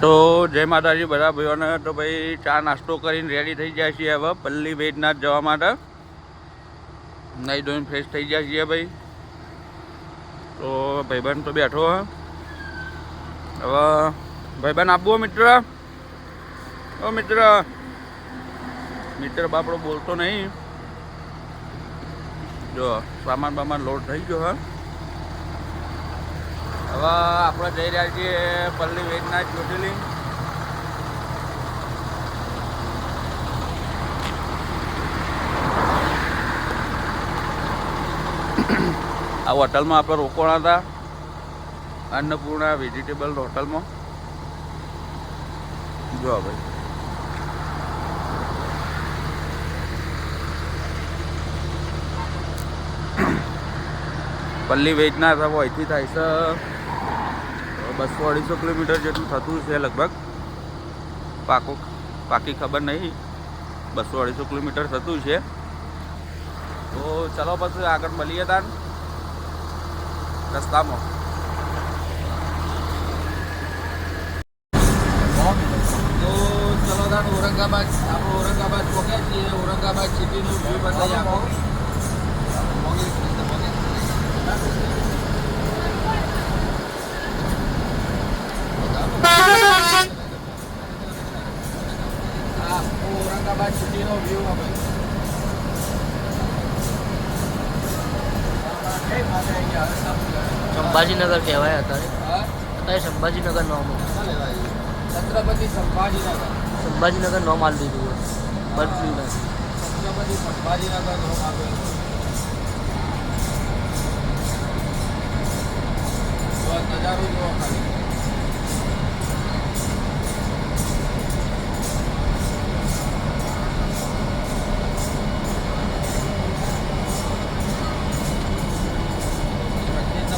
તો જય માતાજી બધા ભાઈઓને. તો ભાઈ ચા નાસ્તો કરીને રેડી થઈ જાય છીએ હવે પલ્લી વૈદ્યનાથ જવા માટે. નહીં ધોઈને ફ્રેશ થઈ જાય છીએ ભાઈ. તો ભાઈબંધ તો બેઠો હે. હવે ભાઈબંધ આપવો મિત્ર. ઓ મિત્ર. મિત્ર બાપડો બોલતો નહીં. જો સામાન બામાન લોડ થઈ ગયો હે. હવે આપણે જઈ રહ્યા છીએ પલ્લી વૈદ્યનાથ જ્યોતિર્લિંગ. આ હોટલમાં આપણે રોકાણા હતા, અન્નપૂર્ણા વેજીટેબલ હોટલમાં. જો ભાઈ પલ્લી વૈદ્યનાથ હવે અહીંથી થાય છે 200-250 કિલોમીટર જેટલું થતું છે લગભગ. પાકી ખબર નહીં, 200-250 કિલોમીટર થતું છે. તો ચલો પછી આગળ મળીએ તાન રસ્તામાં. તો ચલો તાન ઔરંગાબાદ, આપણે ઔરંગાબાદ પહોંચ્યા છીએ. ઔરંગાબાદ સિટીનું વ્યૂ બતાવી આપો. ઔરંગાબાદ સિટીનો વ્યૂ આપણે સંભાજીનગર કહેવાય અત્યારે સંભાજીનગર નામ, છત્રપતિ સંભાજીનગર. સંભાજીનગર નામ આલી દીધું બદલ્યું નથી. છત્રપતિ સંભાજીનગર નામ આવેલું. નજારો જોવો ખાલી.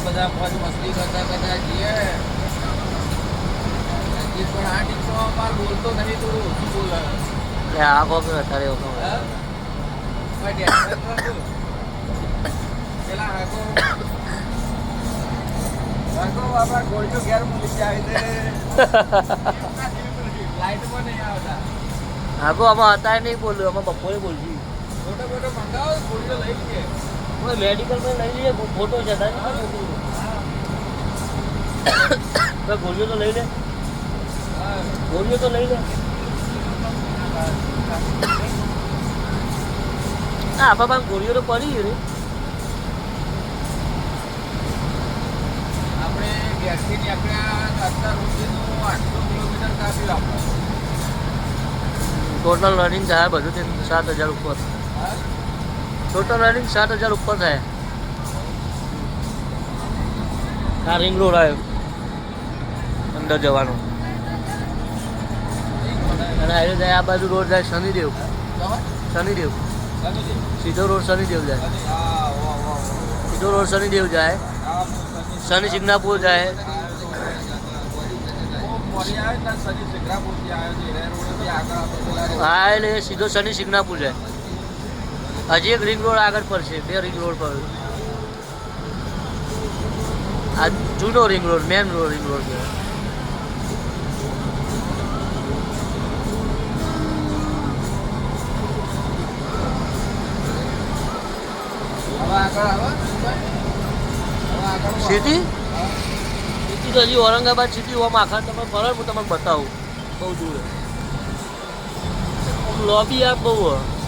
બધા મોજ મસ્તી કરતા જઈએ. પણ આ ટીચરમાં માર બોલતો નહીં, થોડું ઓછું બોલે. આ કોક અત્યારે પેલા આપણા ગોળીઓ ઘેર મૂકી જાય છે. લાઈટમાં નહીં આવતા. આગો આમાં અત્યારે નહીં બોલ્યું, આમાં બપોરે બોલજી. મોટો મંગાવો, ગોળીઓ લઈ લઈએ. મેડિકલમાં લઈ લઈએ, ફોટો છે ગોળીઓ તો લઈ લે, ગોળીઓ તો લઈ લે. હા બાબા ગોળીઓ તો પડી રે. આપણે ઘેરથી નીકળ્યા અત્યાર સુધીનું 800 કિલોમીટર કાપ્યું આપણે. ટોટલ રનિંગ થાય બધું 7,000 ઉપર. ટોટલ રનિંગ 7,000 ઉપર થાય. આ રિંગ રોડ આવ્યો અંદર જવાનો, અને હાઈવે જાય આ બાજુ રોડ જાય શનિદેવ. સીધો રોડ શનિદેવ જાય, સીધો રોડ શનિદેવ જાય, શનિ સિંગનાપુર જાય. હા એટલે સીધો શનિ સિંગનાપુર જાય. હજી એક રિંગ રોડ આગળ પર છે, 2 રિંગ રોડ પર. આ જૂનો ring road, main road ring road છે. સિટી તો હજી ઔરંગાબાદ સિટી હોવામાં આખા તમે ફરો, હું તમને બતાવું. બહુ દૂર લોબી આ બહુ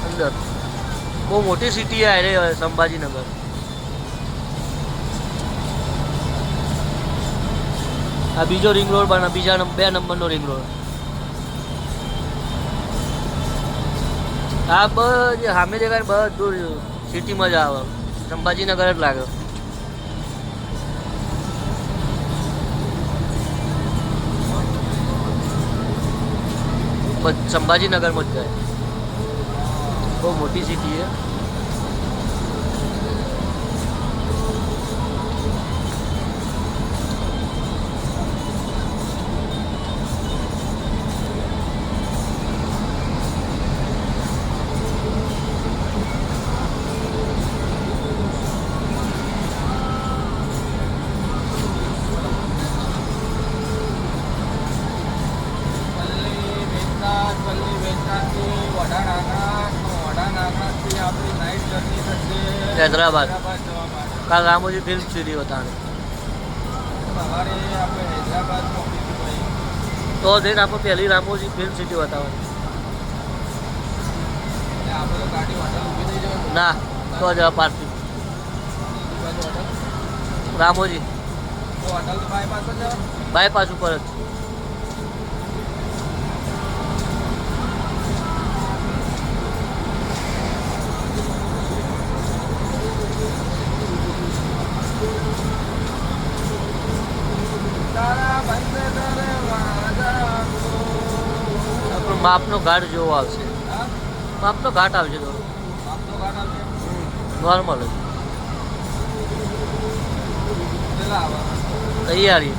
અંદર, બહુ મોટી સિટી આ રે સંભાજીનગર. આ બીજો રિંગ રોડ બને, બીજા 2 નંબરનો રિંગ રોડ. આ બધી સામે દેખાય બધું સિટીમાં જ આવે, સંભાજીનગર જ લાગે. સંભાજીનગરમાં જ જાય. બહુ મોટી સિટી છે. હૈદરાબાદ કાલ રામોજી ફિલ્મ સિટી બતાવે તો જઈને આપણે પહેલી રામોજી ફિલ્મ સિટી બતાવવાની ના તો જ પાર્ટી રામોજી બાયપાસ ઉપર જ માપનો ઘાટ જેવો આવશે માપનો ઘાટ આવશે થોડો નોર્મલ જ તૈયારી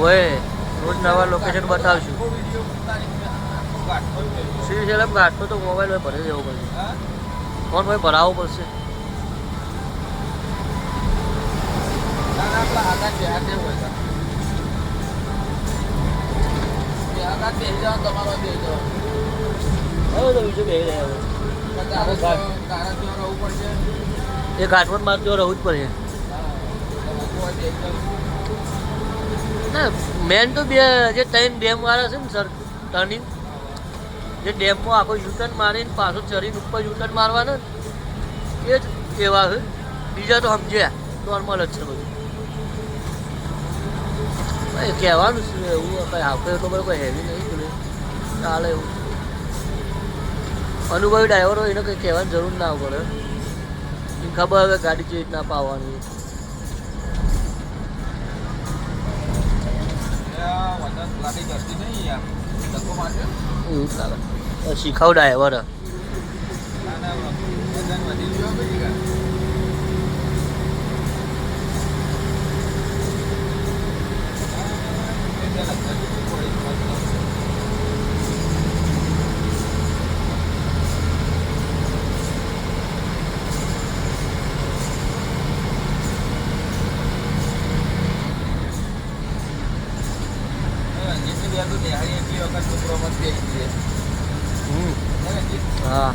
ઓય રોજ નવા લોકેશન બતાવશું શ્રીશૈલમ ઘાટનો તો મોબાઈલ હોય ભરી જવું પડશે ફોન હોય ભરાવવો પડશે એ ઘાટમાં મારે ત્યાં રહેવું જ પડે ના મેન તો બે જે ત્રણ ડેમ વાળા છે ને સર ટર્નિંગ જે ડેમમાં આખો યુટર્ન મારીને પાછો ચરીને ઉપર યુટર્ન મારવાનો એ જ એવા છે બીજા તો સમજ્યા નોર્મલ જ છે બધું ભાઈ કહેવાનું શું એવું કંઈ આપણે એટલો બધો કંઈ હેવી નહીં બોલે ચાલે એવું અનુભવી ડ્રાઈવર હોય એને કંઈ કહેવાની જરૂર ના પડે એને ખબર હવે ગાડી કેવી રીતના પાવાની એવું ચાલે શીખાવ ડ્રાઈવર હા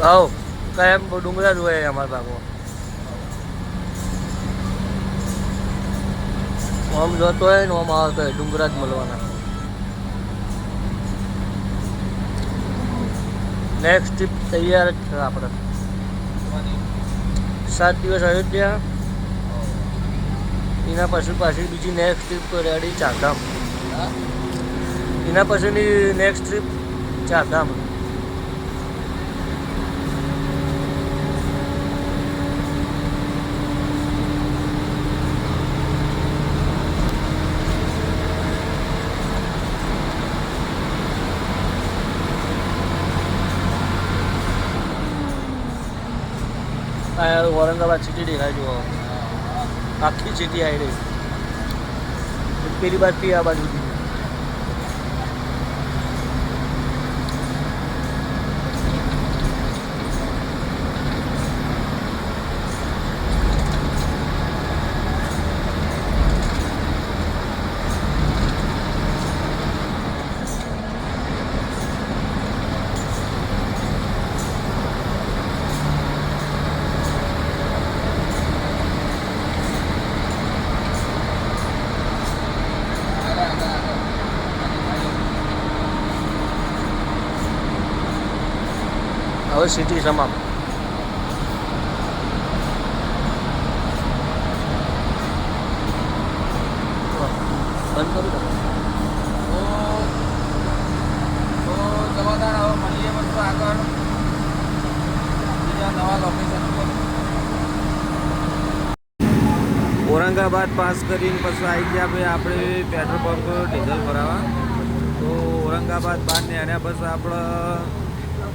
આવ કાયમ ડુંગરા જ હોય અમારા ભાગમાં આમ જતો હોય ને આમ આવતો હોય ડુંગરા જ મળવાના નેક્સ્ટ ટ્રીપ તૈયાર જ છે આપણે 7 દિવસ અયોધ્યા એના પછી પાછી બીજી નેક્સ્ટ ટ્રીપ તો રેડી ચારધામ એના પછીની next trip Chardham Aurangabad city दिखाई जो आखिरी सिटी आई रही पहली बार थी आ बाजू હવે સિટી સમાપ્ત બંધ કરું મળીએ બધું આગળ બીજા નવા લોકેશન ઉપર ઔરંગાબાદ પાસ કરીને પછી આવી ગયા ભાઈ આપણે પેટ્રોલ પંપ ડીઝલ ભરાવા તો ઔરંગાબાદ બહાર ને એના બસ આપણે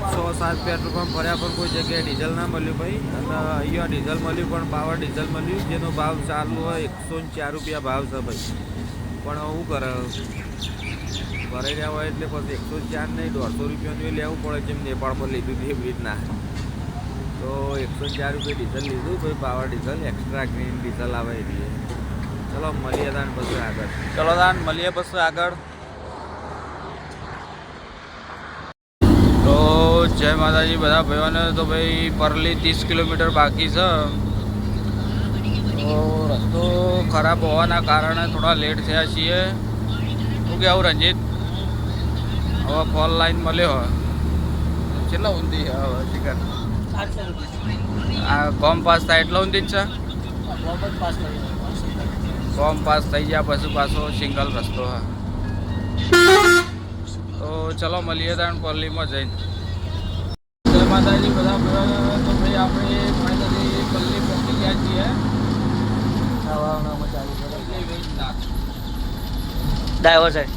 100-7 પેટ્રોલ પંપ ફર્યા પણ કોઈ જગ્યાએ ડીઝલ ના મળ્યું ભાઈ. અને અહીંયા ડીઝલ મળ્યું પણ પાવર ડીઝલ મળ્યું, જેનો ભાવ ચાલુ હોય 104 રૂપિયા ભાવ છે ભાઈ. પણ શું કરે, ભરાઈ રહ્યા હોય એટલે પછી 104 નહીં 150 રૂપિયાનું લેવું પડે, જેમ નેપાળમાં લીધું એવી રીતના. તો 104 રૂપિયા ડીઝલ લીધું ભાઈ, power diesel, extra green diesel આવે એટલે. ચલો મળીએ તાન પછી આગળ. ચલો તાન મળીએ પછી આગળ. તો જય માતાજી બધા ભાઈઓને. તો ભાઈ પરલી 30 કિલોમીટર બાકી છે. તો રસ્તો ખરાબ હોવાના કારણે થોડા લેટ થયા છીએ. શું કહેવું રંજીત? હવે ફોર લાઈન મળ્યો કેટલા ઊંધી હવે શિકાર આ કોમ પાસ થાય એટલા ઊંધી જ છે. કોમ પાસ થઈ ગયા પછી પાછો સિંગલ રસ્તો હા. તો ચલો મળીએ ત્યાં પલ્લીમાં જઈને. જય માતાજી બધા ભાઈઓ. તો ભાઈ આપણે ફાઇનલી પલ્લી પહોંચી ગયા છીએ. ડ્રાઈવર સાહેબ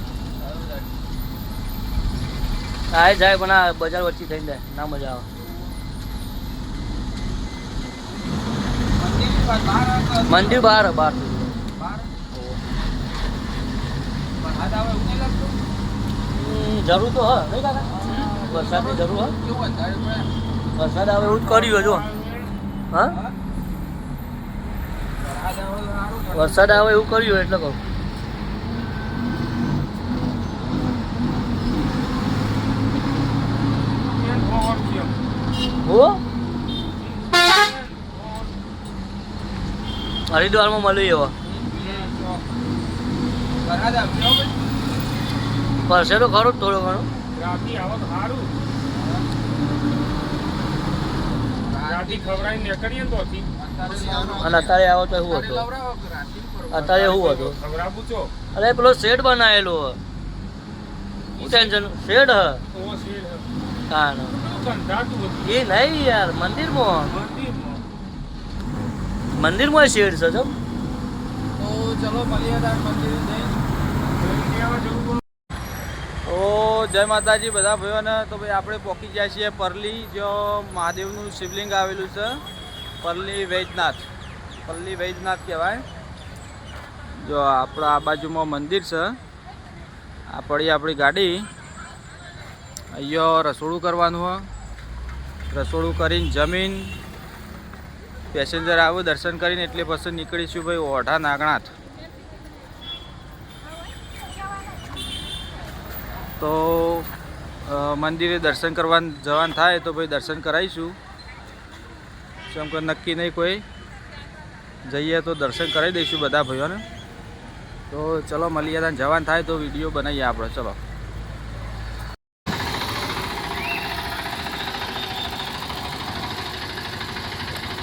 આ જાય પણ આ બજાર વચ્ચે થઈ જાય ના મજા આવે. મંદિર બહાર જરૂર તો હા નહીં કાકા, વરસાદની જરૂર હા. વરસાદ આવે એવું જ કર્યું જો. હા વરસાદ આવે એવું કર્યું એટલે કહું. હરિદ્વારમાં મળ્યું એવા પડશે તો ખરું થોડો ઘણો. અને અત્યારે આવો તો એવું હતું. અત્યારે એવું હતું. અરે પેલો શેડ બનાવેલો હું ટેન્શન શેડ હ કાન એ નહીં યાર મંદિરમાં શેડ છે જો. તો ચલો મળીએ મંદિર જઈને. તો જય માતાજી બધા ભાઈઓને. તો ભાઈ આપણે પહોંચી ગયા છીએ પરલી, જો મહાદેવનું શિવલિંગ આવેલું છે. પરલી વૈદ્યનાથ કહેવાય. જો આપણા આ બાજુમાં મંદિર છે. આ પડી આપણી ગાડી. અહીંયા રસોડું કરવાનું હોય. રસોડું કરીને જમીન પેસેન્જર આવે દર્શન કરીને એટલે પછી નીકળીશું ભાઈ ઓઢા નાગનાથ. તો મંદિરે દર્શન કરવા જવાનું થાય તો ભાઈ દર્શન કરાવીશું. કેમ કે નક્કી નહીં કોઈ, જઈએ તો દર્શન કરાવી દઈશું બધા ભાઈઓને. તો ચલો મળીએ ત્યાં જવાનું થાય તો વિડીયો બનાવીએ આપણે. ચલો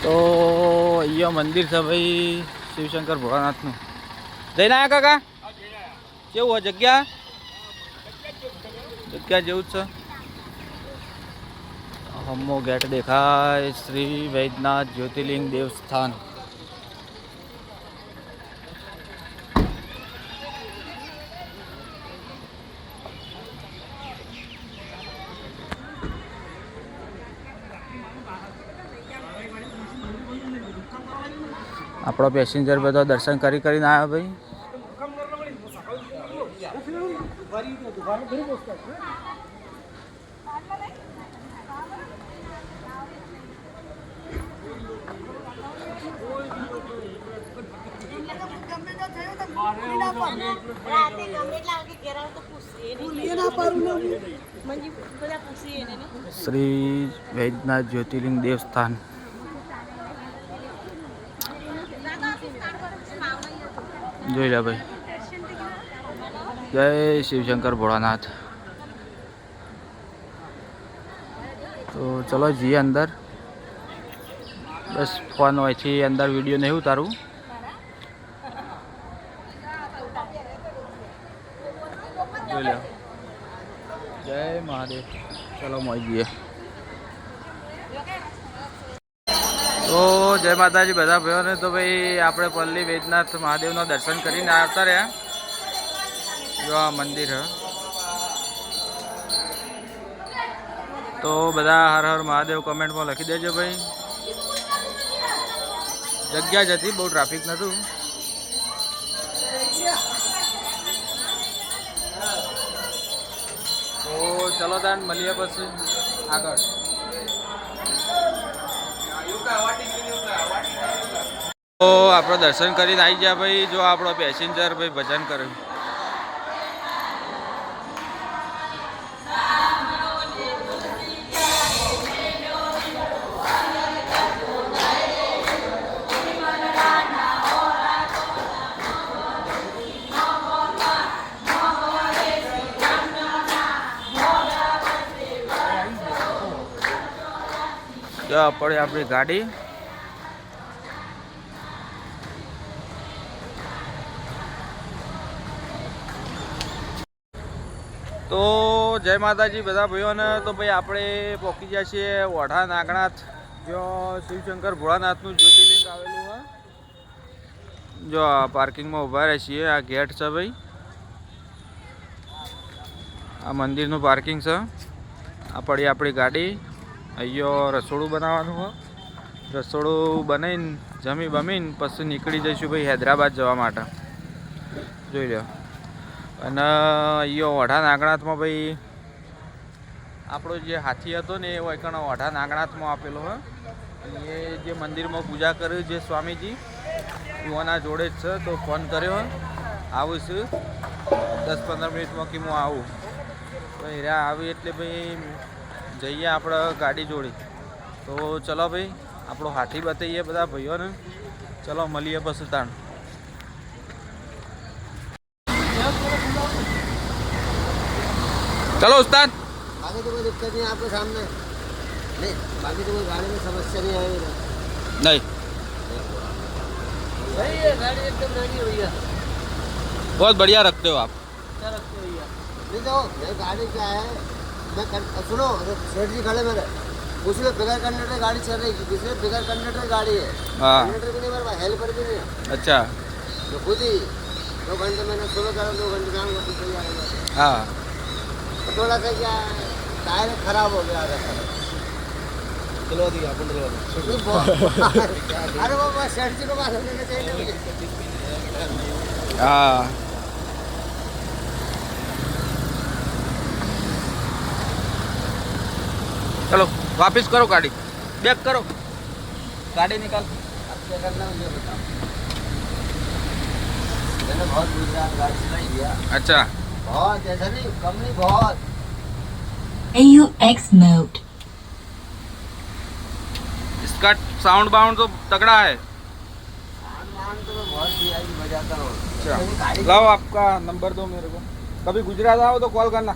તો અહીંયા મંદિર છે ભાઈ શિવશંકર ભોળાનાથનું. જઈને આવ્યા કાકા? કેવું હોય જગ્યા જેવું જ છે. હમો ગેટ દેખાય. શ્રી વૈદ્યનાથ જ્યોતિર્લિંગ દેવસ્થાન. આપણો પેસેન્જર બધો દર્શન કરીને આવ્યા ભાઈ. શ્રી વૈદ્યનાથ જ્યોતિર્લિંગ દેવસ્થાન. જોઈ લે ભાઈ. જય શિવશંકર ભોળાનાથ. તો ચલો જઈએ અંદર. બસ ફોન હોયથી અંદર વિડીયો નહીં ઉતારું. જોઈ લે. જય મહાદેવ. ચલો મોઈ જઈએ. તો જય માતાજી બધા ભાઈઓને. તો ભાઈ આપણે પલ્લી વૈદ્યનાથ મહાદેવના દર્શન કરીને આવતા રહ્યા. જો આ મંદિર હ તો બધા હર હર મહાદેવ કમેન્ટમાં લખી દેજો ભાઈ. જગ્યા જ હતી, બહુ ટ્રાફિક નહોતું. તો ચલો તાન મળીએ પછી આગળ. તો આપણે દર્શન કરીને આવી ગયા ભાઈ. જો આપણો પેસેન્જર ભાઈ ભજન કરે. જો પડે આપણી ગાડી. તો જય માતાજી બધા ભાઈઓને. તો ભાઈ આપણે પહોંચી ગયા છીએ ઓઢા નાગનાથ, જો શિવશંકર ભોળાનાથનું જ્યોતિર્લિંગ આવેલું હોય. જો આ પાર્કિંગમાં ઊભા રહે છીએ. આ ગેટ છે ભાઈ, આ મંદિરનું પાર્કિંગ છે. આ પડી આપણી ગાડી. અહીંયા રસોડું બનાવવાનું હોય. રસોડું બનાવીને જમી બમીને પછી નીકળી જઈશું ભાઈ હૈદરાબાદ જવા માટે. જોઈ લો. અને અહીંયા ઓઢા નાગનાથમાં ભાઈ આપણો જે હાથી હતો ને એ વૈકણ ઓઢા નાગનાથમાં આપેલો હોય. અને એ જે મંદિરમાં પૂજા કર્યું જે સ્વામીજી એઓના જોડે જ છે. તો ફોન કર્યો, આવું છું 10-15 મિનિટમાં કે હું આવું. તો હીરા આવી એટલે ભાઈ જઈએ આપણે ગાડી જોડી. તો ચલો ભાઈ આપણો હાથી બતાવીએ બધા ભાઈઓને. ચલો મળીએ પછી તાણ. चलो उस्ताद. बाकी तो कोई दिक्कत नहीं आपके सामने. नहीं बाकी तो कोई गाड़ी में समस्या नहीं आएगी. नहीं सही है, गाड़ी एकदम रेडी हुई है. बहुत बढ़िया रखते हो आप. क्या रखते हो भैया? नहीं तो ये गाड़ी क्या है, सुनो सेठ जी खड़े मेरे, उसमें बिगर कंडक्टर गाड़ी चल रही है, दूसरे बिगर कंडक्टर गाड़ी है. हाँ. कंडक्टर भी नहीं मेरे पास, हेल्पर भी नहीं है. अच्छा. तो खुद ही 2 घंटे मैंने सुबह करा, 2 घंटे शाम को पीछे आएगा. हाँ. तो थोड़ा सा क्या टायर खराब हो गया था. चलो दिया अपन अरे बाबा सेठ जी को बात होने चाहिए. हाँ. चलो वापस करो गाड़ी. बैक करो, गाड़ी निकाल. अब क्या करना है मुझे बताओ. मैंने बहुत गुजरात गाड़ी चलाई दिया. अच्छा. बहुत ऐसा नहीं, कम नहीं, बहुत. AUX mode. इसका साउंड बाउंड तो तगड़ा है. मान तो मैं बहुत VIP बजाता हूँ. अच्छा. मेरी गाड़ी लाओ आपका नंबर दो मेरे को. कभी गुजरात आओ तो कॉल करना.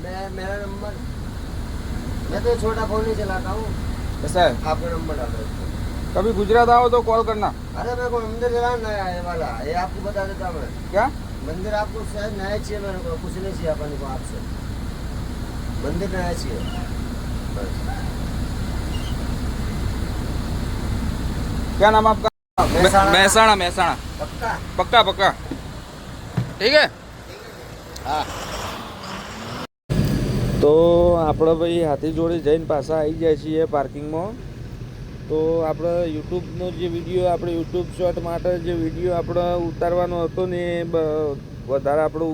मेरा नंबर, मैं तो छोटा फोन नहीं चलाता हूँ. ऐसा है. आपका नंबर डालो. कभी गुजरात आओ तो कॉल करना. अरे मेरे को मंदिर चलाना है ये वाला, ये आपको बता देता हूँ मैं. क्या मंदिर आपको शायद नया चाहिए, मेरे को कुछ नहीं चाहिए अपन को आपसे. मंदिर नया चाहिए बस. क्या नाम आपका? महसाणा. महसाणा. पक्का. पक्का पक्का. ठीक है. हाँ. તો આપણે ભાઈ હાથી જોડે જઈને પાછા આવી જાય છીએ પાર્કિંગમાં. તો આપણે યુટ્યુબનો જે વિડીયો, આપણે યુટ્યુબ શોર્ટ માટે જે વિડીયો આપણે ઉતારવાનો હતો ને એ વધારે આપણો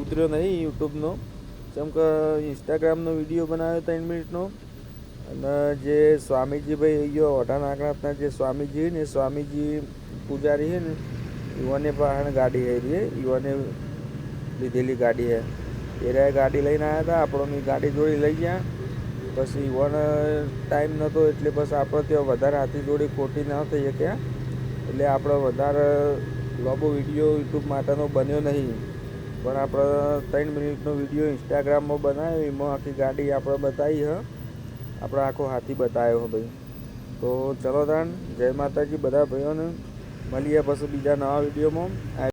ઉતર્યો નહીં યુટ્યુબનો. જેમ કે ઇન્સ્ટાગ્રામનો વિડીયો બનાવ્યો 3 મિનિટનો. અને જે સ્વામીજી ભાઈ અહીંયા ઓઢા નાગનાથના જે સ્વામીજી ને સ્વામીજી પૂજારી છે ને યુવાને પાસે ગાડી આવી રહી, યુવાને લીધેલી ગાડી છે. એ ગાડી લઈને આવ્યા હતા, આપણો ગાડી જોડી લઈ ગયા. પછી યુવાને ટાઈમ નહોતો એટલે બસ આપણે ત્યાં વધારે હાથી જોડી ખોટી ન થઈ શક્યા. એટલે આપણે વધારે લાંબો વિડીયો યુટ્યુબ માટેનો બન્યો નહીં. પણ આપણે 3 મિનિટનો વિડીયો ઇન્સ્ટાગ્રામમાં બનાવ્યો, એમાં આખી ગાડી આપણે બતાવી હ. આપણે આખો હાથી બતાવ્યો હો ભાઈ. તો ચલો તાણ જય માતાજી બધા ભાઈઓને. મળીએ પછી બીજા નવા વિડીયોમાં.